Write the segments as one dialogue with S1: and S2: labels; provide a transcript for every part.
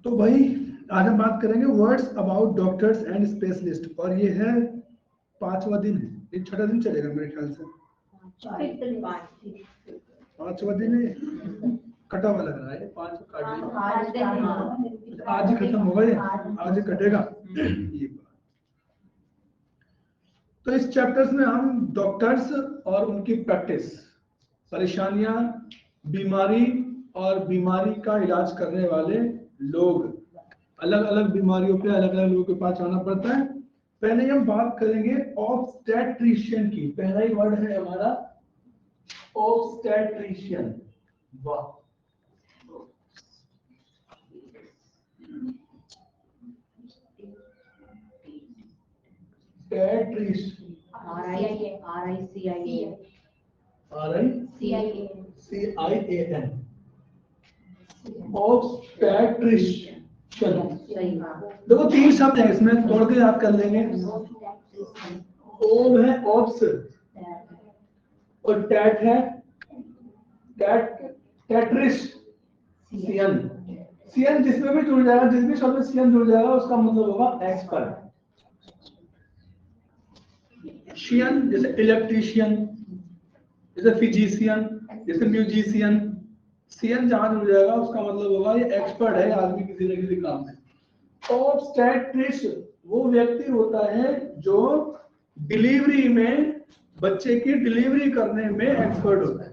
S1: तो भाई आज हम बात करेंगे words about doctors and specialist, और ये है 5वां दिन है, ये 6ठा दिन चलेगा मेरे ख्याल से। 5वां दिन है, कटा हुआ लग रहा है, 5 आज ही खत्म होगा, ये आज ही कटेगा ये बात। तो इस चैप्टर्स में हम डॉक्टर्स और उनकी प्रैक्टिस, परेशानियां, बीमारी और बीमारी का इलाज करने वाले लोग, अलग अलग बीमारियों पे अलग अलग लोगों के पास जाना पड़ता है। पहले हम बात करेंगे ऑब्स्टेट्रिशियन की। पहला ही वर्ड है हमारा ऑब्स्टेट्रिशियन। वाह, RICIAN ऑब्स्टेट्रिशियन। देखो 3 शब्द है इसमें, तोड़ के याद कर लेंगे। ओम है ऑब्स, और टैट है टैट्रिशियन। सियन जिसमें भी जुड़ जाएगा, जिस भी शब्द में सियन जुड़ जाएगा उसका मतलब होगा एक्सपर्ट। शियन जैसे इलेक्ट्रीशियन, जैसे फिजिशियन, जैसे म्यूजिशियन। सियन जहां जुड़ जाएगा उसका मतलब होगा ये एक्सपर्ट है आदमी किसी न किसी काम में। ऑब्स्टेट्रिश वो व्यक्ति होता है जो डिलीवरी में, बच्चे की डिलीवरी करने में एक्सपर्ट होता है।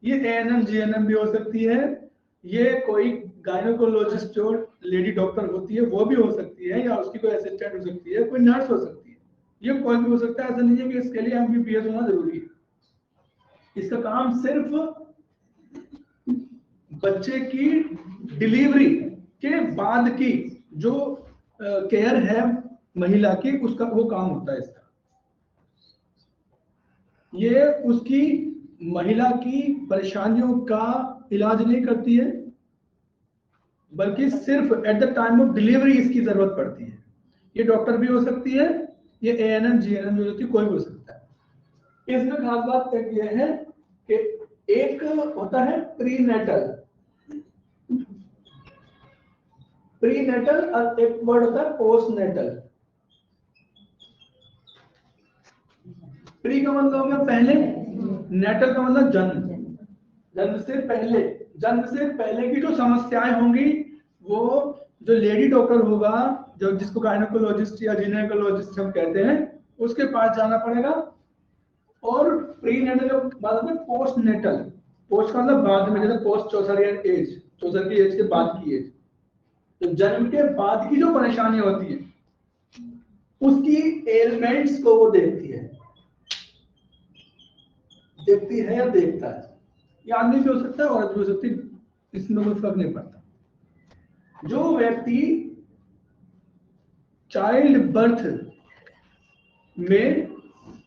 S1: ये ANM GNM भी हो सकती है, ये कोई गायनोकोलॉजिस्ट जो लेडी डॉक्टर होती है वो भी हो सकती है, या उसकी कोई असिस्टेंट हो सकती है, कोई नर्स हो सकती है, ये कोई भी हो सकता है। ऐसा नहीं है कि इसके लिए MBBS होना जरूरी है। इसका काम सिर्फ बच्चे की डिलीवरी के बाद की जो केयर है महिला की, उसका वो काम होता है इसका। ये उसकी महिला की परेशानियों का इलाज नहीं करती है, बल्कि सिर्फ at the time of delivery इसकी जरूरत पड़ती है। ये डॉक्टर भी हो सकती है, ये ANM GNM जो होती है कोई भी हो सकता है। इसमें खास बात ये है कि एक होता है प्रीनेटल और एक वर्ड होता है पोस्टनेटल। प्री का मतलब हो गया पहले, नेटल का मतलब जन्म से पहले की जो समस्याएं होंगी, वो जो लेडी डॉक्टर होगा, जो जिसको गायनोकोलॉजिस्ट या जिनेकोलॉजिस्ट हम कहते हैं, उसके पास जाना पड़ेगा। और प्री नेटल के बाद में पोस्टनेटल, पोस्ट का मतलब बाद में, जैसे पोस्ट 64 एज, 64 की एज के बाद की एज, तो जन्म के बाद की जो परेशानी होती है उसकी एलिमेंट्स को वो देखती है या देखता है। ये आदमी भी हो सकता है, औरत भी हो सकती है, इसमें कोई फर्क नहीं पड़ता। जो व्यक्ति चाइल्ड बर्थ में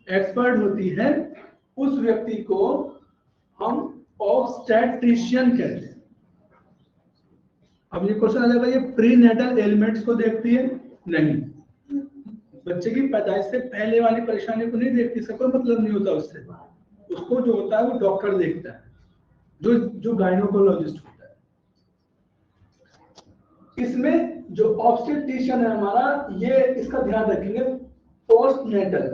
S1: एक्सपर्ट होती है, उस व्यक्ति को हम ऑब्स्टेट्रिशियन कहते हैं। अब ये क्वेश्चन आ जाएगा, ये प्रीनेटल एलिमेंट्स को देखती है? नहीं, बच्चे की पैदाइश से पहले वाली परेशानी को नहीं देखती, इसका कोई मतलब नहीं होता उससे। उसको जो होता है वो डॉक्टर देखता है, जो गायनोकोलॉजिस्ट होता है। इसमें जो ऑब्स्टेट्रिशियन है हमारा, ये इसका ध्यान रखेंगे पोस्टनेटल।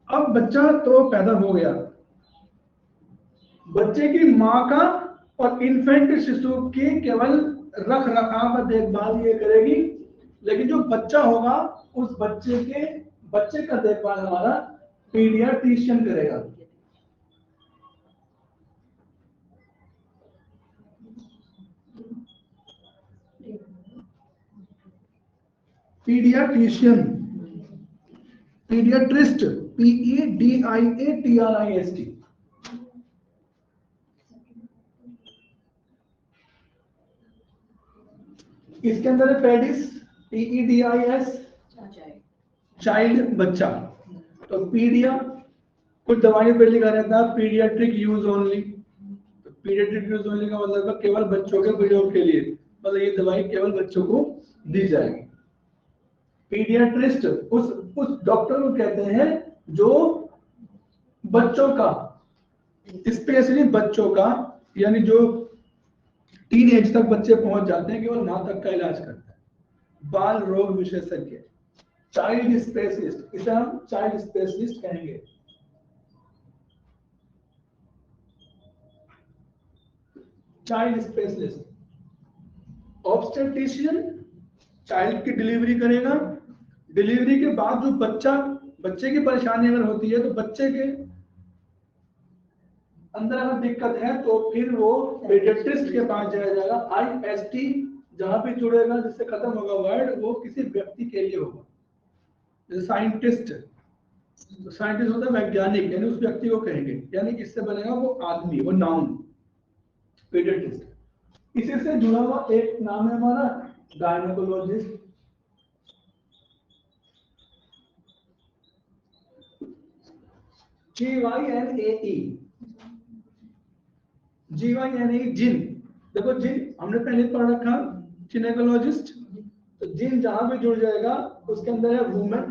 S1: अब बच्चा तो पैदा हो गया, बच्चे की माँ का और इन्फेंट शिशु की केवल रख रखाव और देखभाल ये करेगी, लेकिन जो बच्चा होगा उस बच्चे का देखभाल हमारा पीडियाट्रिशियन करेगा। पीडियाट्रिस्ट, PEDIATRIST। इसके अंदर है पेडिस, PEDIS, चाइल्ड, बच्चा। तो पीडिया, कुछ दवाइयों पे लिखा रहता है पीडियाट्रिक यूज ओनली। तो पीडियाट्रिक यूज ओनली का मतलब केवल बच्चों के प्रयोग के लिए, मतलब ये दवाई केवल बच्चों को दी जाएगी। पीडियाट्रिस्ट उस डॉक्टर को कहते हैं जो बच्चों का, स्पेशली बच्चों का, यानी जो टीन एज तक बच्चे पहुंच जाते हैं, केवल वहां तक का इलाज करता है। बाल रोग विशेषज्ञ, चाइल्ड स्पेशलिस्ट, इसे हम चाइल्ड स्पेशलिस्ट कहेंगे। Child specialist. ऑब्स्टेट्रिशियन चाइल्ड की डिलीवरी करेगा, डिलीवरी के बाद जो बच्चे की परेशानी अगर होती है तो बच्चे के अंदर अगर दिक्कत है तो फिर वो पीडियाट्रिस्ट के पास जाया जाएगा। IST जहां पे जुड़ेगा, जिससे खत्म होगा वर्ड, वो किसी व्यक्ति के लिए होगा। जैसे साइंटिस्ट, तो साइंटिस्ट होता है वैज्ञानिक, यानी उस व्यक्ति को कहेंगे, यानी किससे बनेगा वो आदमी, वो नाउन, पीडियाट्रिस्ट। इसी से जुड़ा हुआ एक नाम है हमारा गायनेकोलॉजिस्ट। GYNAE, GYNAE जिन। देखो जिन हमने पहले पढ़ रखा, जिनेकोलॉजिस्ट, तो जिन जहां भी जुड़ जाएगा उसके अंदर है वुमेन।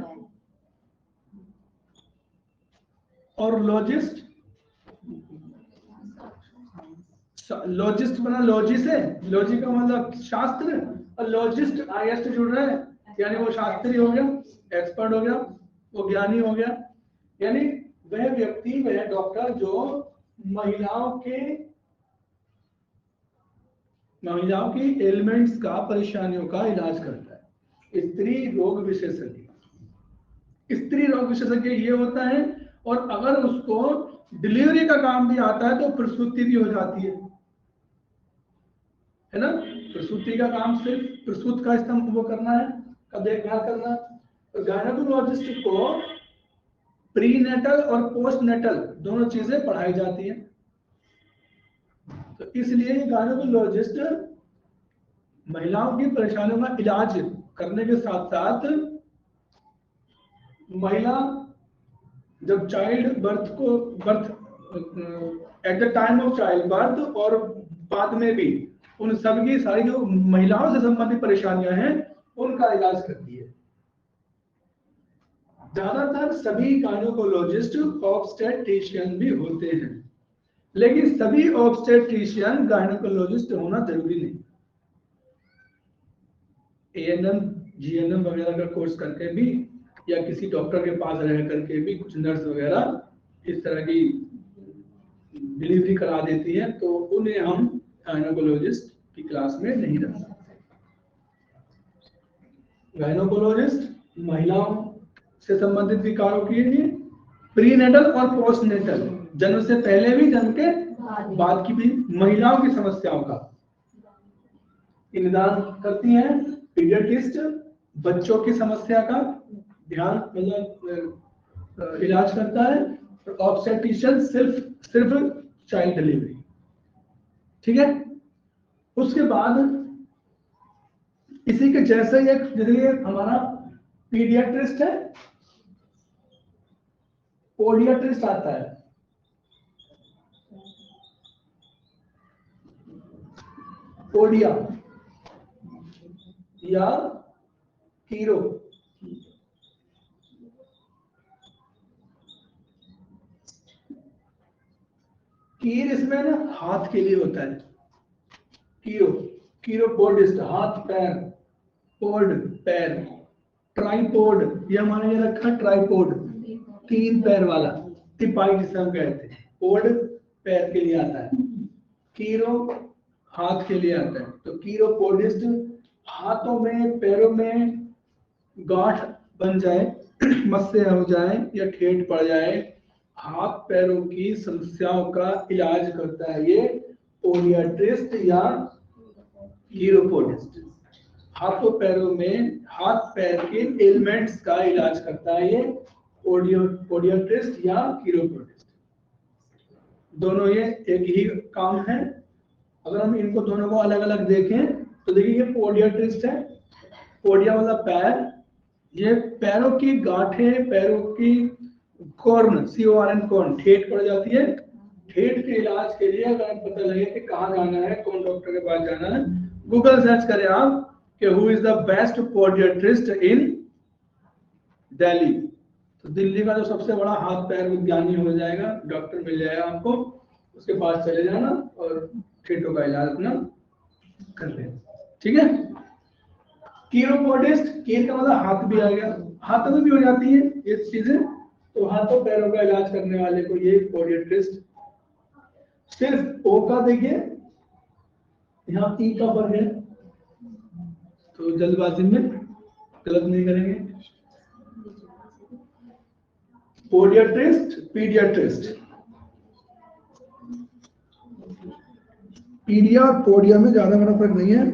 S1: और लॉजिस्ट, लॉजिस्ट बना लॉजी से, लॉजी का मतलब शास्त्र, और लॉजिस्ट IS से जुड़ रहा है, यानी वो शास्त्री हो गया, एक्सपर्ट हो गया, वो ज्ञानी हो गया। यानी वह व्यक्ति, वह डॉक्टर जो महिलाओं की एलिमेंट्स का, परेशानियों का इलाज करता है। स्त्री रोग विशेषज्ञ। स्त्री रोग विशेषज्ञ ये होता है, और अगर उसको डिलीवरी का काम भी आता है तो प्रसूति भी हो जाती है ना। प्रसूति का काम सिर्फ प्रसूत का स्तंभ वो करना है, का देखभाल करना। तो गायनेकोलॉजिस्ट को प्रीनेटल और पोस्टनेटल दोनों चीजें पढ़ाई जाती हैं। तो इसलिए गायनेकोलॉजिस्ट महिलाओं की परेशानियों का इलाज करने के साथ साथ महिला जब child birth at the time of child birth और बाद में भी उन सबकी सारी जो महिलाओं से संबंधित परेशानियां हैं उनका इलाज करती है। ज्यादातर सभी गायनेकोलॉजिस्ट ऑब्स्टेट्रिशियन भी होते हैं, लेकिन सभी ऑब्स्टेट्रिशियन गायनेकोलॉजिस्ट होना जरूरी नहीं। ANM GNM वगैरह का कोर्स करके भी, या किसी डॉक्टर के पास रह करके भी, कुछ नर्स वगैरह इस तरह की डिलीवरी करा देती है, तो उन्हें हम गायनेकोलॉजिस्ट की क्लास में नहीं रख सकते। गायनेकोलॉजिस्ट महिलाओं से संबंधित विकारों के लिए प्रीनेटल और पोस्टनेटल, जन्म से पहले भी जन्म के बाद की भी महिलाओं की समस्याओं का निदान करती हैं। पीडियाट्रिस्ट बच्चों की समस्या का ध्यान मतलब इलाज करता है, और ऑब्स्टेट्रिशियन सिर्फ चाइल्ड डिलीवरी। ठीक है। उसके बाद इसी के जैसे एक हमारा पीडियाट्रिस्ट है, पोडियाट्रिस्ट आता है। पोडिया या कीरो, कीर इसमें ना हाथ के लिए होता है। कीरोपोडिस्ट हाथ पैर, पोड पैर, ट्राइपोड ये हमारे ये रखा ट्राइपोड 3 पैर वाला, तिपाई जिसे हम कहते हैं। पोड पैर के लिए आता है, कीरो हाथ के लिए आता है। तो कीरोपोडिस्ट हाथों में पैरों में गांठ बन जाए, मस्से हो जाए या ठेठ पड़ जाए, हाथ पैरों की समस्याओं का इलाज करता है ये पोडियाट्रिस्ट या कीरोपोडिस्ट। हाथों पैरों में हाथ पैर के एलिमेंट्स का इलाज करता है ये पोडियाट्रिस्ट या कीरोपोडिस्ट। दोनों ये एक ही काम है। अगर हम इनको दोनों को अलग अलग देखें तो देखिए ये पोडियाट्रिस्ट है, पोडिया वाला पैर, ये पैरों की गांठें, पैरों की कॉर्न, CORN कॉर्न ठेठ पड़ जाती है। ठेठ के इलाज के लिए अगर पता लगे कि कहाँ जाना है, कौन डॉक्टर के पास जाना है, गूगल सर्च करें आप कि who is the best podiatrist in Delhi, तो दिल्ली का जो सबसे बड़ा हाथ पैर विज्ञानी हो जाएगा, डॉक्टर मिल जाएगा आपको, उसके पास चले जाना और ठेठों का इलाज अपना कर ले, ठीक है। कीरोपोडिस्ट, कीर का मतलब हाथ भी आ गया, हाथों में भी हो जाती है ये चीजें, तो हाथों पैरों का इलाज करने वाले को ये पोडियाट्रिस्ट। सिर्फ ओ का देखिए, यहाँ ई का पर है, तो जल्दबाजी में गलत नहीं करेंगे। पोडियाट्रिस्ट, पीडियाट्रिस्ट। पीडिया और पोडिया में ज्यादा बड़ा फर्क नहीं है।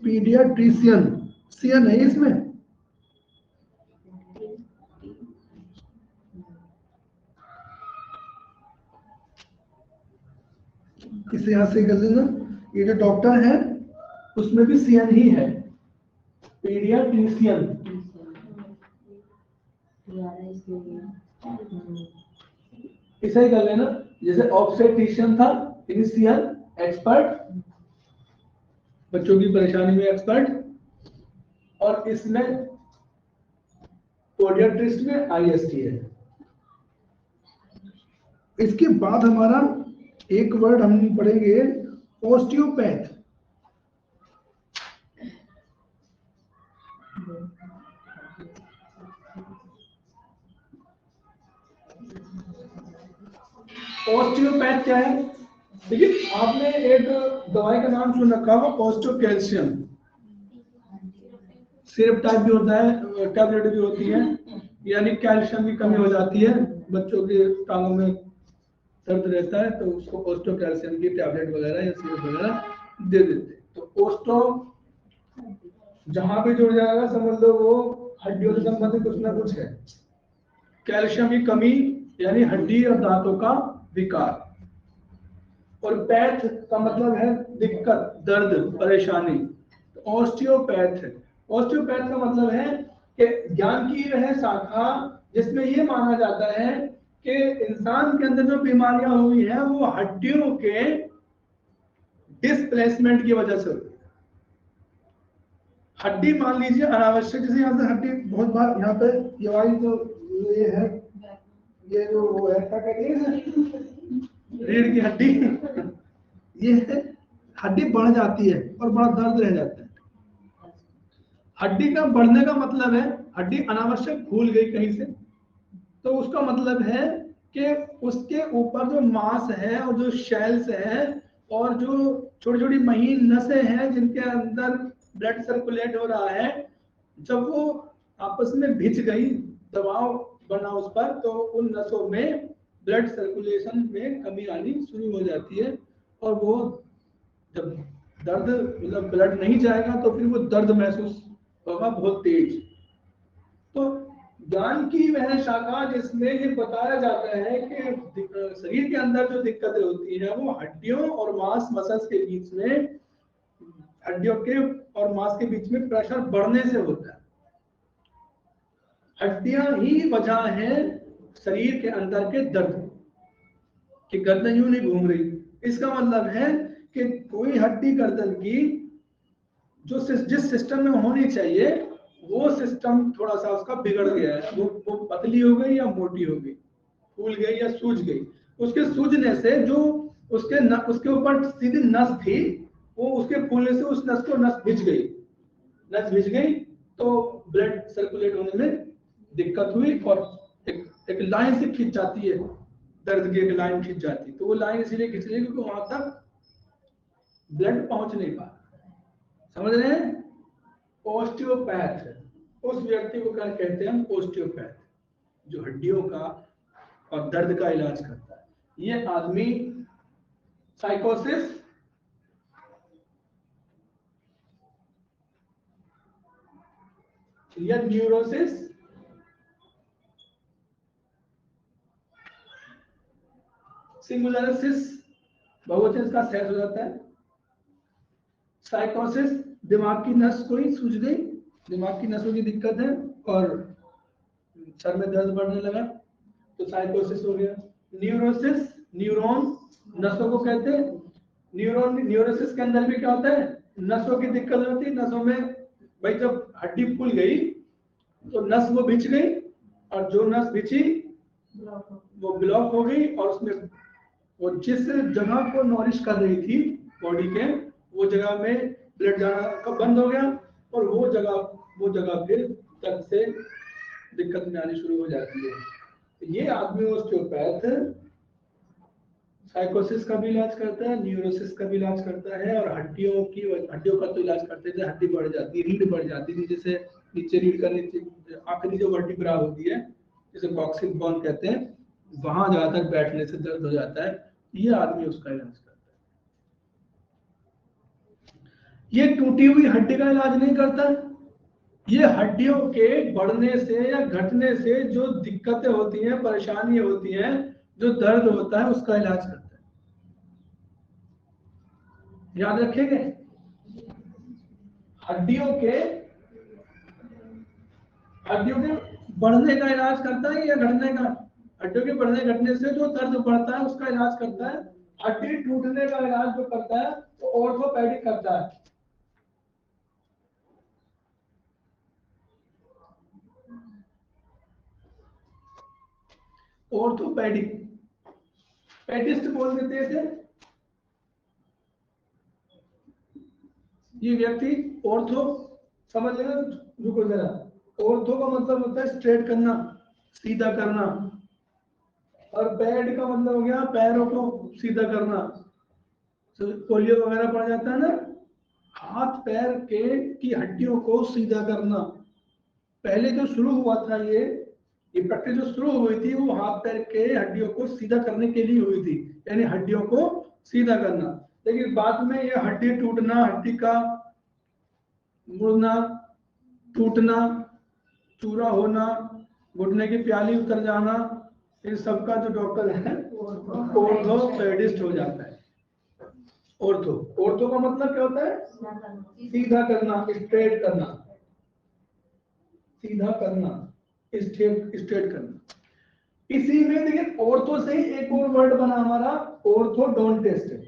S1: पीडियाट्रिशियन, सियन है इसमें, इसे यहां से कर लेना। ये जो डॉक्टर है उसमें भी सियन ही है, पीडियाट्रिशियन। इसे ही कर लेना, जैसे ऑब्स्टेट्रिशियन था, फिजिशियन एक्सपर्ट, बच्चों की परेशानी में एक्सपर्ट, और इसमें पोडियाट्रिस्ट में आईएसटी है। इसके बाद हमारा एक वर्ड हम पढ़ेंगे ऑस्टियोपैथ। ऑस्टियोपैथ क्या है? देखिए आपने एक दवाई का नाम सुन रखा होगा ऑस्टियो कैल्शियम, सिरप टाइप भी होता है, टैबलेट भी होती है, यानी कैल्शियम की कमी हो जाती है, बच्चों के टांगों में दर्द रहता है तो उसको ऑस्टियो कैल्शियम की टैबलेट वगैरह या सिरप वगैरह दे देते हैं। तो ऑस्टियो जहां भी जुड़ जाएगा समझ लो वो हड्डियों से संबंधित कुछ ना कुछ है। कैल्शियम की कमी यानी हड्डी और दांतों का विकार, और पैथ का मतलब है दिक्कत, दर्द, परेशानी। तो ऑस्टियोपैथ है, ऑस्टियोपैथ का मतलब है कि ज्ञान की वह शाखा जिसमें ये माना जाता है कि इंसान के अंदर जो बीमारियां हुई हैं वो हड्डियों के डिस्प्लेसमेंट की वजह से होती है। हड्डी मान लीजिए अनावश्यक, जैसे यहाँ से हड्डी बहुत बार यहाँ पे ये वाली जो ये है, ये जो वो है क्या कहते हैं रीढ़ की हड्डी, ये हड्डी बढ़ जाती है और बड़ा दर्द रह जाता है। हड्डी का बढ़ने का मतलब है हड्डी अनावश्यक फूल गई कहीं से, तो उसका मतलब है कि उसके ऊपर जो मांस है और जो शेल्स है और जो छोटी छोटी महीन नसें हैं जिनके अंदर ब्लड सर्कुलेट हो रहा है, जब वो आपस में भिज गई, दबाव बना उस पर, तो उन नसों में ब्लड सर्कुलेशन में कमी आनी शुरू हो जाती है, और वो जब दर्द मतलब ब्लड नहीं जाएगा तो फिर वो दर्द महसूस होगा बहुत तेज। तो ज्ञान की वह शाखा जिसमें ये बताया जाता है कि शरीर के अंदर जो दिक्कतें होती है वो हड्डियों और मांस मसल्स के बीच में, हड्डियों के और मांस के बीच में प्रेशर बढ़ने से होता है। हड्डियां ही वजह है शरीर के अंदर के दर्द कि गर्दन यूं नहीं घूम रही। इसका मतलब है कि कोई हड्डी गर्दन की जो जिस सिस्टम में होनी चाहिए वो सिस्टम थोड़ा सा उसका बिगड़ गया है, वो पतली हो गई या मोटी हो गई, फूल गई या सूज गई। उसके सूजने से जो उसके ऊपर सीधी नस थी, वो उसके फूलने से उस नस को नस भिज गई, तो ब्लड सर्कुलेट होने में दिक्कत हुई और एक लाइन से खिंच जाती है, दर्द की एक लाइन खिंच जाती है। तो वो लाइन इसीलिए खिंच रही है क्योंकि वहां तक ब्लड पहुंच नहीं पा, समझ रहे हैं? ऑस्टियोपैथ, उस व्यक्ति को क्या कहते हैं हम? ऑस्टियोपैथ, जो हड्डियों का और दर्द का इलाज करता है। ये आदमी साइकोसिस, या न्यूरोसिस, सिंगुलरिसिस बहुवचन इसका सेंस हो जाता है। साइकोसिस दिमाग की नस कोई सूज गई, दिमाग की नसों की दिक्कत है और सर में दर्द बढ़ने लगा, तो साइकोसिस हो गया। न्यूरोसिस, न्यूरॉन नसों को कहते हैं। न्यूरोसिस के अंदर भी क्या होता है? नसों की दिक्कत होती है। नसों में भाई जब हड्डी फूल गई तो नस वो भिज गई, और जो नस भिजी वो ब्लॉक हो गई, और उसमें वो जिस जगह को नॉरिश कर रही थी बॉडी के,
S2: वो जगह में ब्लड जाना कब बंद हो गया और वो जगह फिर तक से दिक्कत में आनी शुरू हो जाती है। ये आदमी ऑस्टियोपैथ साइकोसिस का भी इलाज करता है, न्यूरोसिस का भी इलाज करता है, और हड्डियों का तो इलाज करते हैं। हड्डी बढ़ जाती है, रीढ़ बढ़ जाती है, नीचे से नीचे रीढ़ का नीचे आखिरी जो वर्टिब्रा होती है जिसे कॉक्सिक बोन कहते हैं, वहां जहां तक बैठने से दर्द हो जाता है, ये आदमी उसका इलाज करता है। ये टूटी हुई हड्डी का इलाज नहीं करता, ये हड्डियों के बढ़ने से या घटने से जो दिक्कतें होती हैं, परेशानी होती हैं, जो दर्द होता है, उसका इलाज करता है। याद रखेंगे, हड्डियों के बढ़ने का इलाज करता है या घटने का? हड्डियों के बढ़ने घटने से जो दर्द बढ़ता है उसका इलाज करता है। हड्डी टूटने का इलाज जो करता है वो ऑर्थोपेडिक करता है। ऑर्थोपेडिक, पेडिस्ट बोल देते थे। ये व्यक्ति ऑर्थो समझ लेना, रुको जरा। ऑर्थो का मतलब होता है स्ट्रेट करना, सीधा करना, और पैड का मतलब हो गया पैरों को सीधा करना। पोलियो वगैरह पड़ जाता है ना, हाथ पैर के की हड्डियों को सीधा करना। पहले जो शुरू हुआ था ये प्रैक्टिस जो शुरू हुई थी वो हाथ पैर के हड्डियों को सीधा करने के लिए हुई थी, यानी हड्डियों को सीधा करना। लेकिन बाद में ये हड्डी टूटना, हड्डी का मुड़ना, टूटना, चूरा होना, घुटने की प्याली उतर जाना, इन सबका जो डॉक्टर है ऑर्थोपेडिस्ट हो जाता है। ऑर्थो का मतलब क्या होता है? सीधा करना, स्ट्रेट करना, सीधा करना, स्ट्रेट करना। इसी में देखिए ऑर्थो से ही एक और वर्ड बना हमारा ऑर्थोडोंटिस्ट।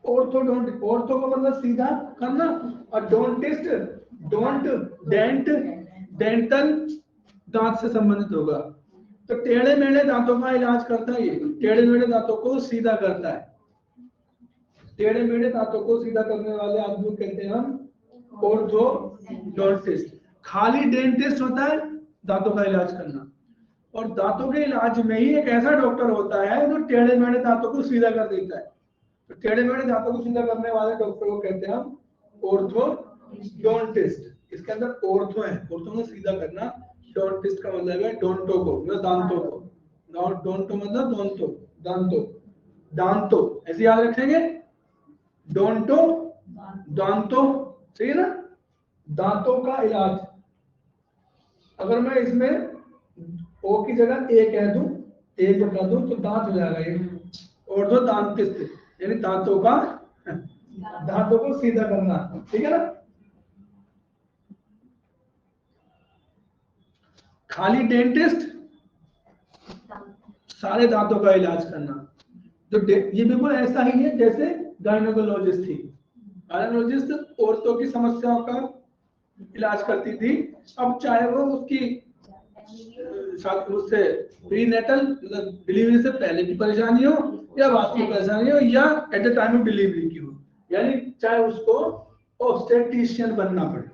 S2: ऑर्थो का मतलब सीधा करना, और डोंटिस्ट, डेंटल दांत से संबंधित होगा। तो टेढ़े मेढ़े दांतों का इलाज करता है ये, टेढ़े मेढ़े दांतों को सीधा करता है। टेढ़े मेढ़े दांतों को सीधा करने वाले आदमी को कहते हैं हम ऑर्थोडोंटिस्ट। खाली डेंटिस्ट होता है दांतों का इलाज करना, और दांतों के इलाज में ही एक ऐसा डॉक्टर होता है जो टेढ़े मेढ़े दांतों को सीधा कर देता है। तो टेढ़े मेढ़े दांतों को सीधा करने वाले डॉक्टर को कहते हैं हम ऑर्थोडोंटिस्ट। इसके अंदर ऑर्थो है, ऑर्थो में सीधा करना, डोंटिस्ट का मतलब है डोंटो को, मतलब दांतों को। डोंटो मतलब दांतों, दांतों, दांतों, ऐसे याद रखेंगे। डोंटो दांतों, सही है ना, दांतों का इलाज। अगर मैं इसमें ओ की जगह ए कह दूं, ए बता दूं तो दांत हो जाएगा ये। ऑर्थोडोंटिस्ट यानी दांतों को सीधा करना, ठीक है ना। खाली डेंटिस्ट सारे दांतों का इलाज करना। तो ये बिल्कुल ऐसा ही है जैसे गायनेकोलॉजिस्ट थी। गायनेकोलॉजिस्ट औरतों की समस्याओं का इलाज करती थी। अब चाहे वो उससे प्रीनेटल मतलब डिलीवरी से पहले की परेशानी हो या बाद की परेशानी हो या at the time of delivery की हो, यानी चाहे उसको ऑब्स्टेट्रिशियन बनना पड़े।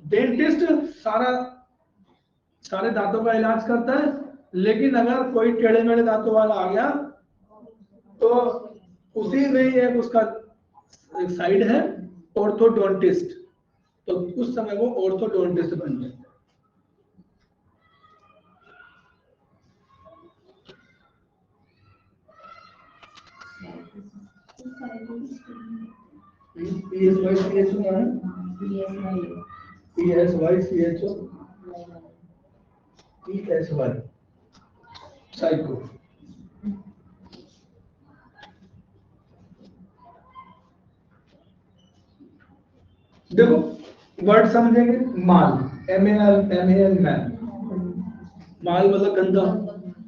S2: डेंटिस्ट सारे दांतों का इलाज करता है, लेकिन अगर कोई टेढ़े मेढ़े दांतों वाला आ गया तो उसी में एक उसका एक साइड है ऑर्थोडोंटिस्ट, तो उस समय वो ऑर्थोडोंटिस्ट बन जाता है। साइको। देखो वर्ड समझेंगे, माल, MAL, माल मतलब गंदा,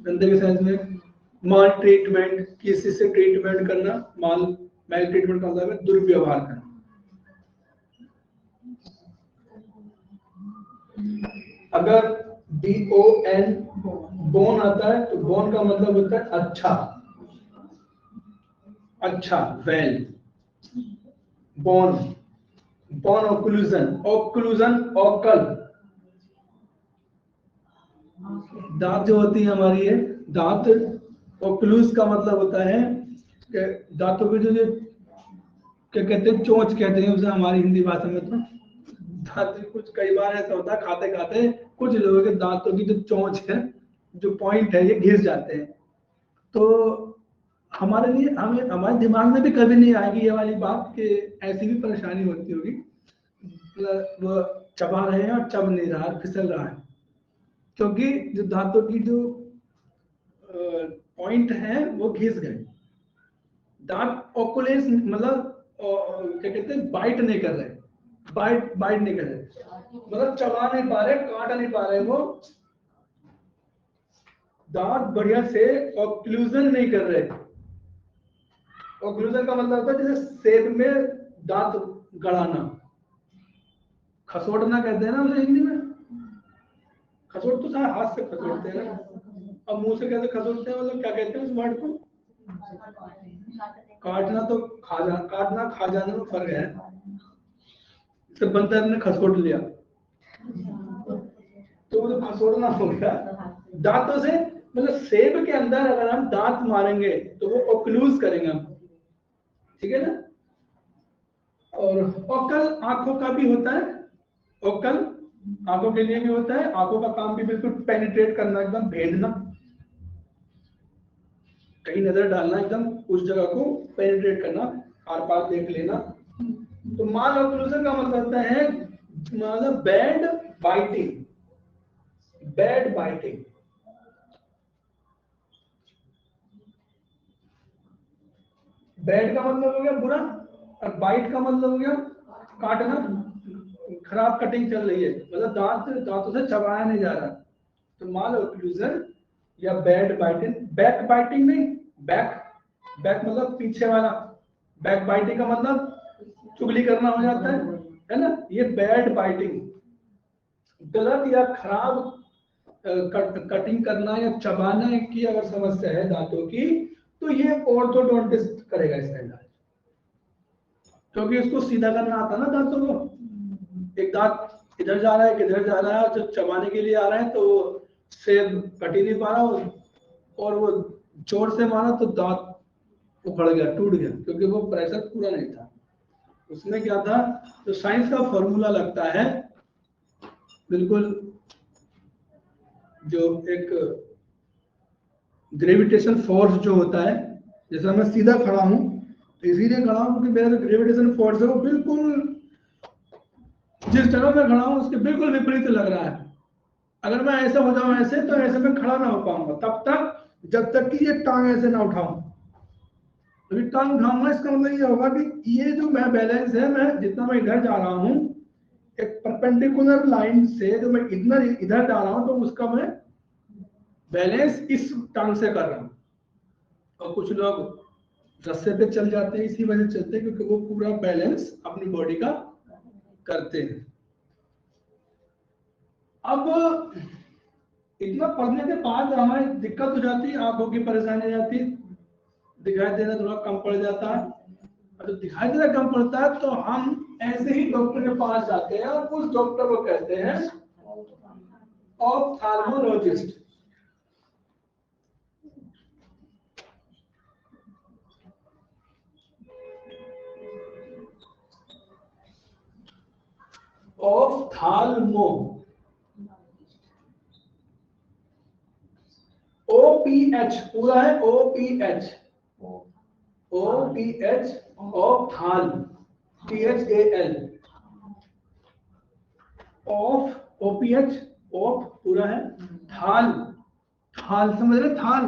S2: गंदे के साइज में। माल ट्रीटमेंट, किसी से ट्रीटमेंट करना, माल ट्रीटमेंट का मतलब है दुर्व्यवहार करना। अगर BON, बोन आता है, तो बोन का मतलब होता है अच्छा, अच्छा, well, bone, bone occlusion, occlusion, occult, दांत जो होती है हमारी है दांत, ओक्लूज का मतलब होता है कि दांतों के जो क्या कहते हैं, चोंच कहते हैं उसे हमारी हिंदी भाषा में, तो दांत कुछ कई बार ऐसा होता है खाते खाते कुछ लोगों के दांतों की जो चोंच है, जो पॉइंट है, ये घिस जाते हैं। तो हमारे लिए, हमें हमारे दिमाग में भी कभी नहीं आएगी ये वाली बात कि ऐसी भी परेशानी होती होगी, मतलब वो चबा रहे हैं और चब नहीं रहा, फिसल रहा है, क्योंकि जो दांतों की जो पॉइंट है वो घिस गए। दांत ओकुलेस मतलब क्या कहते हैं, बाइट नहीं कर रहे, बाइट बाइट नहीं कर रहे, मतलब चबा नहीं पा रहे, काट नहीं पा रहे, वो दांत बढ़िया से ऑक्लूजन नहीं कर रहे। ऑक्लूजन का मतलब होता है जैसे सेब में दांत गड़ाना, खसोटना कहते हैं ना उसे हिंदी में। खसोट तो शायद हाथ से खसोटते हैं ना, अब मुंह से कैसे खसोटते हैं, मतलब क्या कहते हैं उस वर्ड को? काटना तो खा जाना, काटना खा जाने में फर्क है। तो बंदर ने खसोट लिया तो वो तो खसोटना हो गया दांतों से, मतलब सेब के अंदर अगर हम दांत मारेंगे तो वो ओक्लूज करेंगे हम, ठीक है ना। और ओकल आंखों का भी होता है, ओकल आंखों के लिए भी होता है, आंखों का काम भी बिल्कुल पेनिट्रेट करना, एकदम भेदना, कहीं नजर डालना, एकदम उस जगह को पेनिट्रेट करना, आर पार देख लेना। तो माल ऑक्लूजन का मतलब होता है मतलब bad biting, bad biting. Bad का मतलब हो गया बुरा, और बाइट का मतलब हो गया काटना, खराब कटिंग चल रही है, मतलब दांतों से चबाया नहीं जा रहा। तो माल ऑक्लूजन या बैड बाइटिंग, बैक बाइटिंग नहीं, बैक, बैक मतलब पीछे वाला, बैक बाइटिंग का मतलब चुगली करना हो जाता है ना। ये बैड बाइटिंग, गलत या खराब कटिंग करना या चबाने की अगर समस्या है दांतों की, तो ये ऑर्थोडोंटिस्ट करेगा इसका इलाज, क्योंकि उसको सीधा करना आता ना दांतों को। एक दांत इधर जा रहा है, किधर जा रहा है, जब चबाने के लिए आ रहा है तो सेब कट ही नहीं पा रहा, और वो जोर से मारा तो दांत उखड़ गया, टूट गया, क्योंकि वो प्रेशर पूरा नहीं था। उसमें क्या था, तो साइंस का फॉर्मूला लगता है बिल्कुल, जो एक ग्रेविटेशन फोर्स जो होता है, जैसे मैं सीधा खड़ा हूं तो इसीलिए खड़ा हूं क्योंकि मेरा जो ग्रेविटेशन फोर्स है वो बिल्कुल जिस जगह मैं खड़ा हूं उसके बिल्कुल विपरीत लग रहा है। अगर मैं ऐसा हो जाऊं ऐसे, तो ऐसे में खड़ा ना हो पाऊंगा तब तक जब तक कि ये टांग ऐसे ना उठाऊं। अभी टांग उठाऊंगा इसका मतलब ये होगा कि ये जो मैं बैलेंस है, मैं जितना मैं इधर जा रहा हूं एक परपेंडिकुलर लाइन से, जो मैं इधर जा रहा हूं तो उसका मैं बैलेंस इस टांग से कर रहा हूं। और कुछ लोग रस्से पे चल जाते हैं, इसी वजह से चलते हैं क्योंकि वो पूरा बैलेंस अपनी बॉडी का करते हैं। अब इतना पढ़ने के बाद हमारी दिक्कत हो जाती है, आंखों की परेशानी हो जाती है, दिखाई देना थोड़ा कम पड़ जाता है। और जब दिखाई देना कम पड़ता है तो हम ऐसे ही डॉक्टर के पास जाते हैं, और उस डॉक्टर को कहते हैं ऑप्थाल्मोलॉजिस्ट। ऑप्थाल्मो, OPH पूरा है, OPH, OPH, ऑप्थाल, THAL, of, OPH, of पूरा है, थाल, थाल समझ रहे, थाल,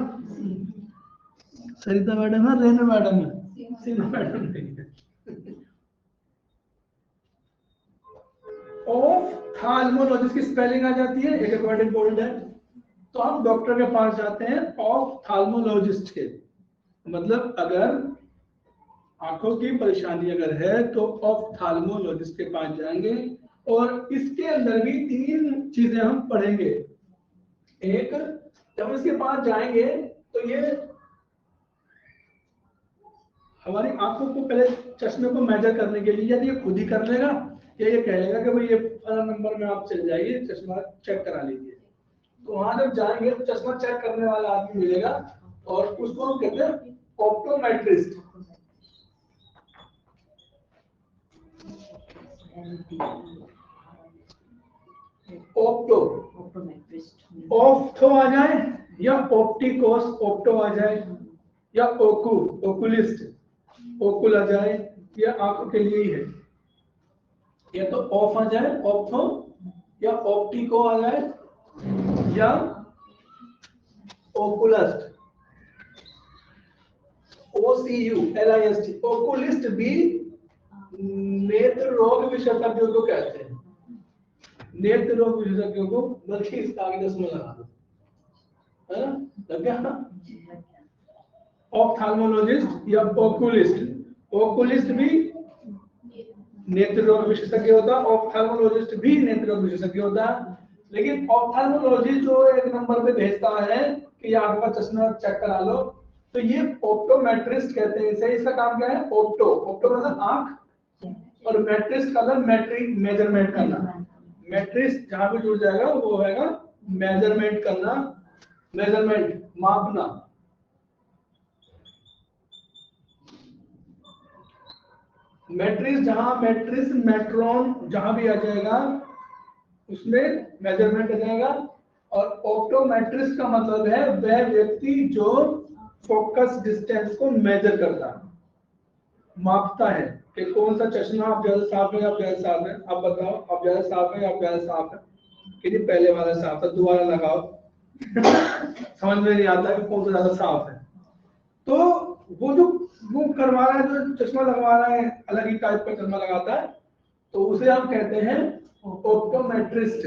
S2: सरिता मैडम है, रेना मैडम है, सीमा मैडम नहीं है। ऑप्थाल्मोलॉजिस्ट की स्पेलिंग आ जाती है, एक वर्ड इंपॉर्टेंट है। तो हम डॉक्टर के पास जाते हैं ऑप्थाल्मोलॉजिस्ट के, मतलब अगर आंखों की परेशानी अगर है तो ऑप्थाल्मोलॉजिस्ट के पास जाएंगे। और इसके अंदर भी तीन चीजें हम पढ़ेंगे,
S1: एक, जब इसके पास जाएंगे तो ये हमारी आंखों को पहले चश्मे को मेजर करने के लिए यदि ये खुद ही कर लेगा या ये कह लेगा कि भाई ये फला नंबर में आप चल जाइए, चश्मा चेक करा लीजिए। तो वहां जब जाएंगे तो चश्मा चेक करने वाला आदमी मिलेगा और उसको हम कहते हैं ऑप्टोमेट्रिस्ट। ऑप्टो आ जाए या ऑप्टिकोस ऑप्टो आ जाए या ओकुलिस्ट ओकुल आ जाए, ये आंखों के लिए ही है। या तो ऑफ आ जाए ऑप्टो या ऑप्टिको आ जाए या ओकुलस्ट OCULIST। ओकुलिस्ट भी नेत्र रोग विशेषज्ञों को कहते हैं, नेत्र रोग विशेषज्ञों को, बल्कि इसका आगे दस में लगा दो, है ना, लग गया। ऑप्थाल्मोलॉजिस्ट या ओकुलिस्ट, ओकुलिस्ट भी नेत्र रोग विशेषज्ञ होता है, ऑप्थाल्मोलॉजिस्ट भी नेत्र रोग विशेषज्ञ होता है। लेकिन ऑप्थाल्मोलॉजिस्ट जो एक नंबर पे भेजता है कि आंख का चश्मा चेक करा लो, तो ये ऑप्टोमेट्रिस्ट कहते हैं इसे। इसका काम क्या है? ऑप्टो, ऑप्टो मतलब आंख, और मैट्रिस्ट का मतलब मैट्रिक मेजरमेंट करना। मैट्रिस्ट जहां भी जुड़ जाएगा वो होगा मेजरमेंट करना, मेजरमेंट मापना। मैट्रिस जहां मैट्रिस मेट्रॉन जहां भी आ जाएगा उसमें मेजरमेंट आ जाएगा। और ऑप्टोमेट्रिस्ट का मतलब है वह व्यक्ति जो फोकस डिस्टेंस को मेजर करता है, मापता है कि कौन सा चश्मा आप ज्यादा साफ है, आप ज्यादा साफ है, आप बताओ आप ज्यादा साफ है, आप ज्यादा साफ है, कि नहीं पहले वाला साफ है, दोबारा लगाओ समझ में नहीं आता कि कौन सा ज्यादा साफ है। तो वो जो वो करवा रहा है, जो चश्मा लगवा रहा है, अलग ही टाइप का चश्मा लगाता है, तो उसे हम कहते हैं ऑप्टोमेट्रिस्ट।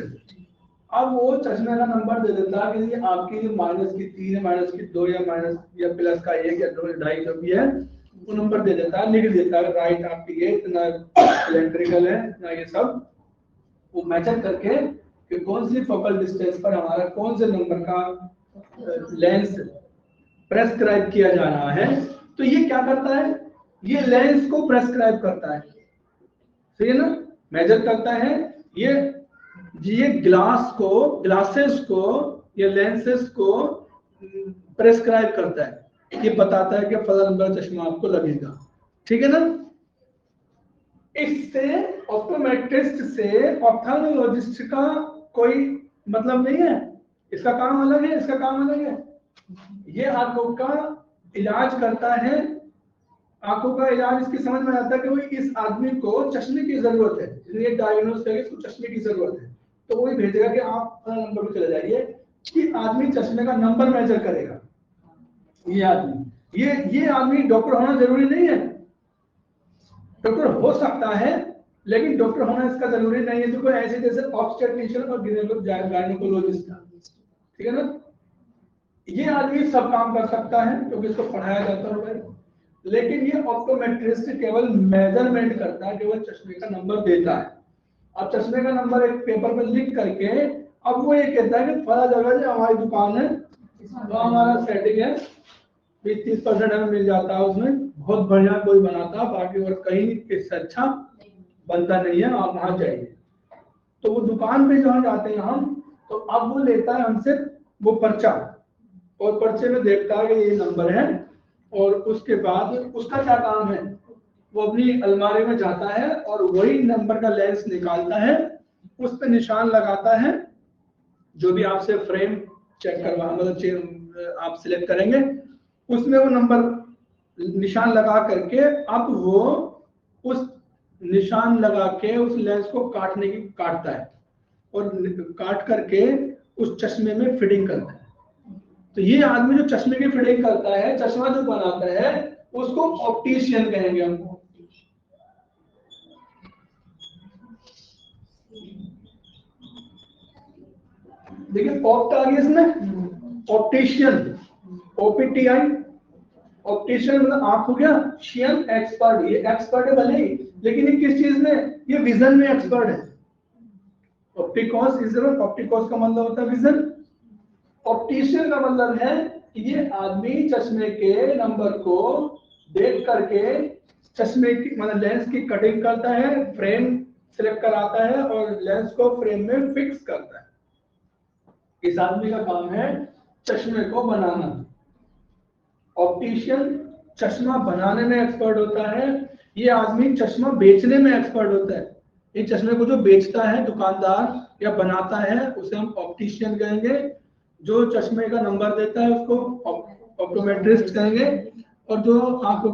S1: अब वो चश्मे का नंबर दे देता है कि आपकी -3 है, -2 या माइनस या प्लस का 1 या 2 2.5 जो भी है, वो नंबर दे देता है, लिख देता है राइट आपकी ये इतना सिलेंड्रिकल है ना, ये सब वो मैचर करके कि कौन सी फोकल डिस्टेंस पर हमारा कौन से नंबर का लेंस प्रेस्क्राइब किया जा रहा है। तो ये क्या करता है? ये लेंस को प्रेस्क्राइब करता है, सही है ना, मेजर करता है। ये ग्लासेस को या लेंसेस को प्रेस्क्राइब करता है, ये बताता है कि फला नंबर चश्मा आपको लगेगा, ठीक है ना। इससे ऑप्टोमेट्रिस्ट से ऑप्थाल्मोलॉजिस्ट का कोई मतलब नहीं है, इसका काम अलग है, इसका काम अलग है। ये आंखों का इलाज करता है, आंखों का इलाज इसकी समझ में आता है कि भाई इस आदमी को चश्मे की जरूरत है, इसलिए डायग्नोस करके इसको चश्मे की जरूरत है, तो वही भेजेगा कि आप नंबर पे चले जाइए, कि आदमी चश्मे का नंबर मेजर करेगा। ये आदमी ये आदमी डॉक्टर होना जरूरी नहीं है, डॉक्टर हो सकता है लेकिन डॉक्टर होना इसका जरूरी नहीं है। तो ऐसे जैसे ऑब्स्टेट्रिशियन और गायनेकोलॉजिस्ट था, ठीक है ना, ये आदमी सब काम कर सकता है क्योंकि इसको पढ़ाया जाता है। लेकिन ये ऑप्टोमेट्रिस्ट केवल मेजरमेंट करता है, केवल चश्मे का नंबर देता है। अब चश्मे का नंबर एक पेपर पे लिख करके अब वो ये कहता है कि फला जगह जो हमारी दुकान है तो हमारा सेटिंग है 20-30% हमें मिल जाता है, उसमें बहुत बढ़िया कोई बनाता, बाकी और कहीं इससे अच्छा बनता नहीं है, आप वहां जाइए। तो वो दुकान पे जहाँ जाते हैं हम, तो अब वो लेता है हमसे वो पर्चा, और पर्चे में देखता है कि ये नंबर है, और उसके बाद उसका क्या काम है, वो अपनी अलमारी में जाता है और वही नंबर का लेंस निकालता है, उस पर निशान लगाता है, जो भी आपसे फ्रेम चेक करवा मतलब आप सिलेक्ट करेंगे उसमें वो नंबर निशान लगा करके अब वो उस निशान लगा के उस लेंस को काटता है और काट करके उस चश्मे में फिटिंग करता है। तो ये आदमी जो चश्मे की फिटिंग करता है, चश्मा जो बनाता है, उसको ऑप्टिशियन कहेंगे हमको। देखिए ऑप्ट आ गया इसमें, ऑप्टिशियन, OPTI, ऑप्टिशियन मतलब आंख हो गया, शियन एक्सपर्ट, ये एक्सपर्ट है भले ही, लेकिन ये किस चीज में, ये विजन में एक्सपर्ट है। ऑप्टिकॉस इज ऑप्टिकॉस का मतलब होता है विजन, ऑप्टिशियन का मतलब है कि ये आदमी चश्मे के नंबर को देख करके चश्मे की मतलब लेंस की कटिंग करता है, फ्रेम सिलेक्ट कराता है और लेंस को फ्रेम में फिक्स करता है। इस आदमी का काम है चश्मे को बनाना। ऑप्टिशियन चश्मा बनाने में एक्सपर्ट होता है, ये आदमी चश्मा बेचने में एक्सपर्ट होता है। ये चश्मे को जो बेचता है दुकानदार या बनाता है उसे हम ऑप्टिशियन कहेंगे। जो चश्मे का नंबर देता है उसको ऑप्टोमेट्रिस्ट कहेंगे, और जो आंखों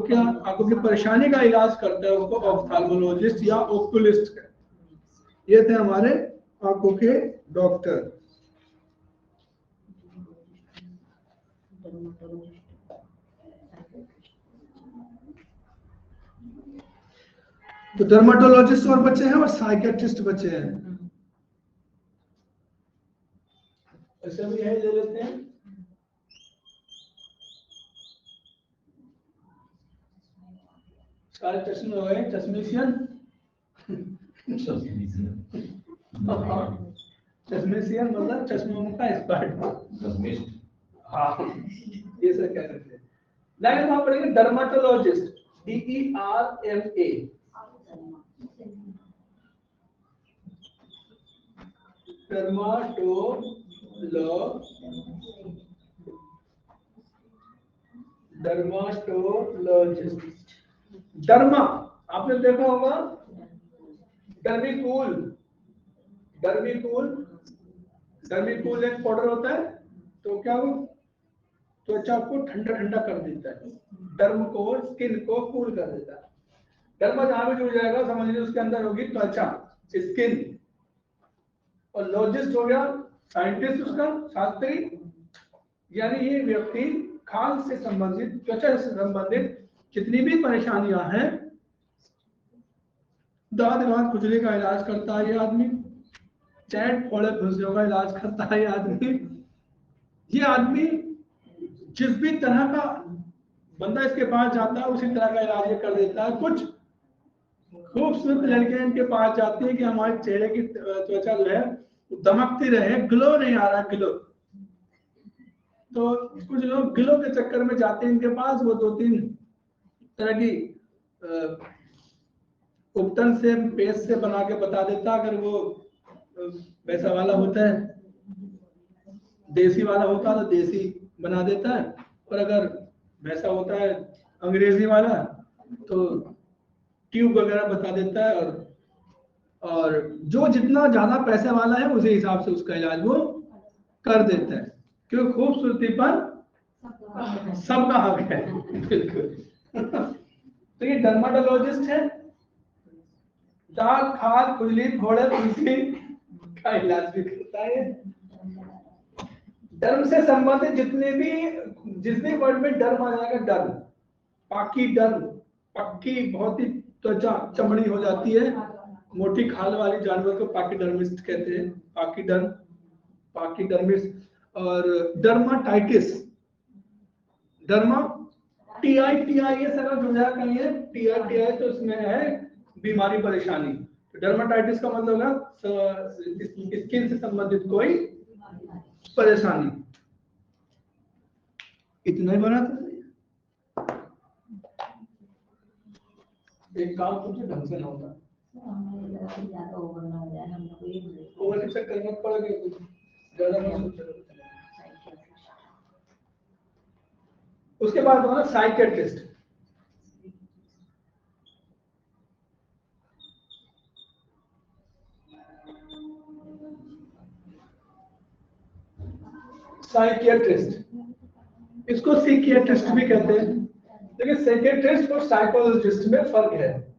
S1: की परेशानी का इलाज करता है उसको ऑफ्थाल्मोलॉजिस्ट या ओकुलिस्ट कहेंगे। ये थे हमारे आंखों के डॉक्टर। तो डर्माटोलॉजिस्ट और बच्चे हैं और साइकियाट्रिस्ट बच्चे हैं। ऐसे भी है, ले लेते हैं। सारे चश्मे हो गए, चश्मेशियन चश्मेशियन मतलब चश्मों का एक्सपर्ट। हाँ, ये सर कह सकते हैं। नेक्स्ट हम पढ़ेंगे डर्माटोलॉजिस्ट, DERMA। डर्माटोलॉजिस्ट। डर्मा आपने देखा होगा, डर्मीकूल एक पाउडर होता है, तो क्या वो त्वचा को ठंडा ठंडा कर देता है, डर्म को स्किन को कूल कर देता है। डर्मा जहां भी जुड़ जाएगा समझ लीजिए उसके अंदर होगी त्वचा, स्किन। और लॉजिस्ट हो गया साइंटिस्ट, उसका शास्त्री, यानी ये व्यक्ति खाल से संबंधित, त्वचा से संबंधित जितनी भी परेशानियां हैं, दाद वाद खुजली का इलाज करता है ये आदमी, चैट फोड़े फुंसियों का इलाज करता है ये आदमी। ये आदमी जिस भी तरह का बंदा इसके पास जाता है उसी तरह का इलाज ये कर देता है। कुछ खूबसूरत लड़कियां इनके पास जाती है कि हमारे चेहरे की त्वचा जो है दमकती रहे, ग्लो नहीं आ रहा, ग्लो। तो कुछ लोग ग्लो के चक्कर में जाते हैं इनके पास, वो 2-3 तरह की उपटन से पेस्ट से बना के बता देता। अगर वो वैसा वाला होता है, देसी वाला होता है तो देसी बना देता है, और अगर वैसा होता है अंग्रेजी वाला तो ट्यूब वगैरह बता देता है। और जो जितना ज्यादा पैसे वाला है उसी हिसाब से उसका इलाज वो कर देता है, क्योंकि खूबसूरती पर सबका हक है। बिल्कुल। तो ये डर्माटोलॉजिस्ट है, दाग खाल खुजली फोड़े फुंसी का इलाज भी करता है। डर्म से संबंधित जिस भी वर्ड में डर्म आ जाएगा, डर्म, पाकी डर्म, पक्की बहुत ही त्वचा चमड़ी हो जाती है, मोटी खाल वाली जानवर को पाकीडर्मिस्ट कहते हैं, पाकीडर्मिस। और डर्माटाइटिस, डर्मा TI ये सारा जुड़ जाएगा कहीं है, TI तो इसमें है बीमारी परेशानी। तो डर्माटाइटिस का मतलब होगा स्किन से संबंधित कोई परेशानी। इतना ही बना था। एक काम कुछ ढंग से ना होता, ओवर के चक्कर मत पड़ गए, कुछ ज्यादा मत सोचो। उसके बाद होगा साइकियाट्रिस्ट। साइकियाट्रिस्ट, इसको साइकियाट्रिस्ट भी कहते हैं, लेकिन साइकियाट्रिस्ट और साइकोलॉजिस्ट में फर्क है।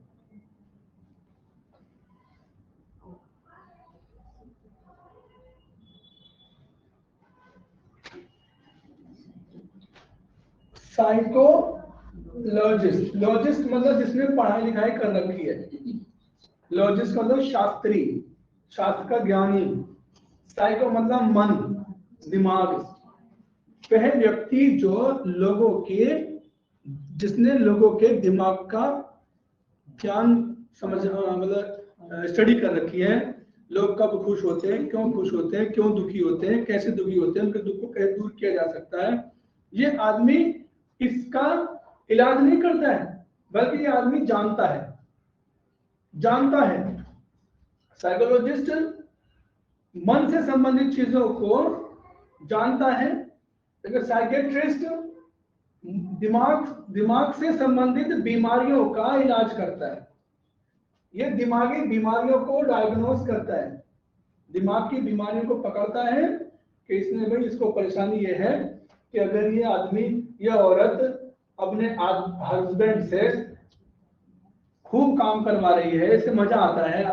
S1: साइकोलॉजिस्ट, लॉजिस्ट मतलब जिसने पढ़ाई लिखाई कर रखी है, लॉजिस्ट मतलब शास्त्री, शास्त्र का ज्ञानी। साइको मतलब मन, दिमाग। वह व्यक्ति जो जिसने लोगों के दिमाग का ज्ञान मतलब स्टडी कर रखी है, लोग कब खुश होते हैं, क्यों खुश होते हैं, क्यों दुखी होते हैं, कैसे दुखी होते हैं, उनके दुख को कैसे दूर किया जा सकता है, ये आदमी इसका इलाज नहीं करता है, बल्कि ये आदमी जानता है। साइकोलॉजिस्ट मन से संबंधित चीजों को जानता है, लेकिन साइकेट्रिस्ट दिमाग से संबंधित बीमारियों का इलाज करता है। ये दिमागी बीमारियों को डायग्नोस करता है, दिमाग की बीमारियों को पकड़ता है कि इसने भाई इसको परेशानी ये है कि अगर ये आदमी या औरत अपने हस्बैंड से खूब काम करवा रही है, इसे मजा आता है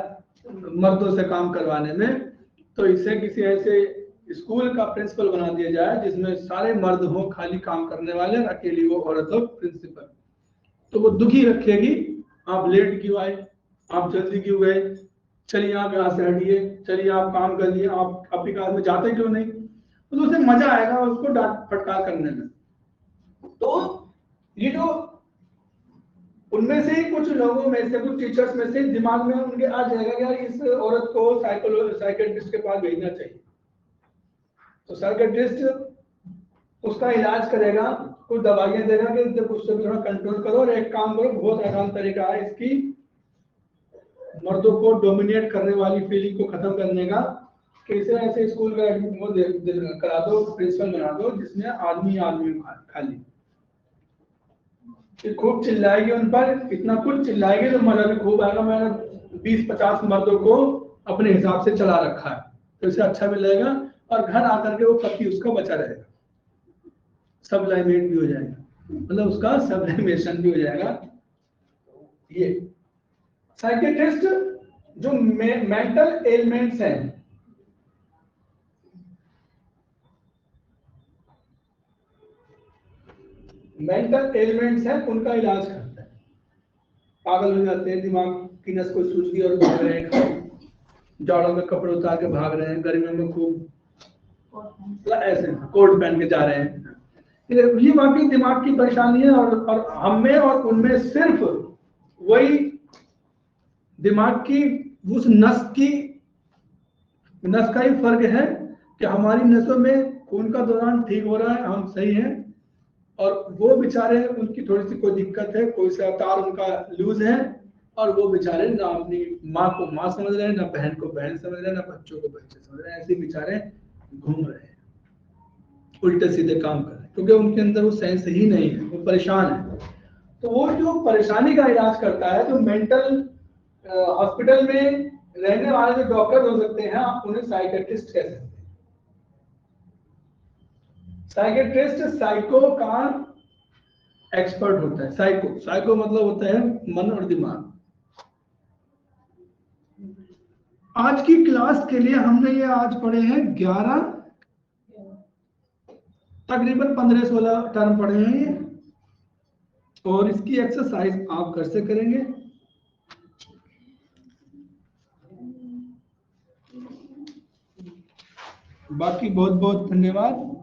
S1: मर्दों से काम करवाने में, तो इसे किसी ऐसे स्कूल का प्रिंसिपल बना दिया जाए जिसमें सारे मर्द हो खाली काम करने वाले, अकेली वो औरत हो प्रिंसिपल। तो वो दुखी रखेगी, आप लेट क्यों आए, आप जल्दी क्यों गए, चलिए आप यहाँ से हटिए, चलिए आप काम कर लिए, आप अपनी कार में जाते क्यों नहीं, तो उसे मजा आएगा उसको डांट फटकार करने में। तो ये जो उनमें से कुछ लोगों में से, कुछ टीचर्स में से दिमाग में उनके आ जाएगा कि यार इस औरत को साइकेट्रिस्ट के पास भेजना चाहिए। तो साइकेट्रिस्ट उसका इलाज करेगा, कुछ दवाइयां देगा कि जब उससे थोड़ा कंट्रोल करो, और एक काम करो, बहुत आसान तरीका है इसकी मर्दों को डोमिनेट करने वाली फीलिंग को खत्म करने का, कि इसे ऐसे स्कूल का करा दो, प्रिंसिपल बना दो जिसमें आदमी खाली खूब चिल्लाएगी उन पर, इतना कुछ चिल्लाएगी तो मजा भी खूब आएगा। मैंने 20-50 मर्दों को अपने हिसाब से चला रखा है, तो इसे अच्छा भी लगेगा, और घर आकर के वो पति उसका बचा रहेगा, सबलाइमेट भी हो जाएगा, मतलब उसका सबलाइमेशन भी हो जाएगा। ये साइकेट्रिस्ट जो मेंटल एलिमेंट्स हैं, उनका इलाज करता है। पागल हो जाते हैं, दिमाग की नस को सूझ गई और भाग रहे हैं, जाड़ों में कपड़े उतार के भाग रहे हैं, गर्मियों में खूब ऐसे कोट पहन के जा रहे हैं, ये वाकई दिमाग की परेशानी है। और हम में और उनमें सिर्फ वही दिमाग की उस नस का ही फर्क है कि हमारी नसों में खून का दौरान ठीक हो रहा है, हम सही हैं, और वो बेचारे उनकी थोड़ी सी कोई दिक्कत है, कोई सा तार उनका लूज है, और वो बेचारे ना अपनी माँ को माँ समझ रहे हैं, ना बहन को बहन समझ रहे हैं, ना बच्चों को बच्चे समझ रहे हैं, ऐसे बेचारे घूम रहे हैं, उल्टे सीधे काम कर रहे हैं, क्योंकि उनके अंदर वो सेंस ही नहीं है, वो परेशान है। तो वो जो परेशानी का इलाज करता है, जो मेंटल हॉस्पिटल में रहने वाले जो डॉक्टर हो सकते हैं, आप उन्हें साइकेट्रिस्ट कह सकते हैं। साइकेट्रिस्ट साइको का एक्सपर्ट होता है। साइको मतलब होता है मन और दिमाग। आज की क्लास के लिए हमने ये आज पढ़े हैं 11 तकरीबन 15-16 टर्म पढ़े हैं ये, और इसकी एक्सरसाइज आप घर से करेंगे। बाकी बहुत बहुत धन्यवाद।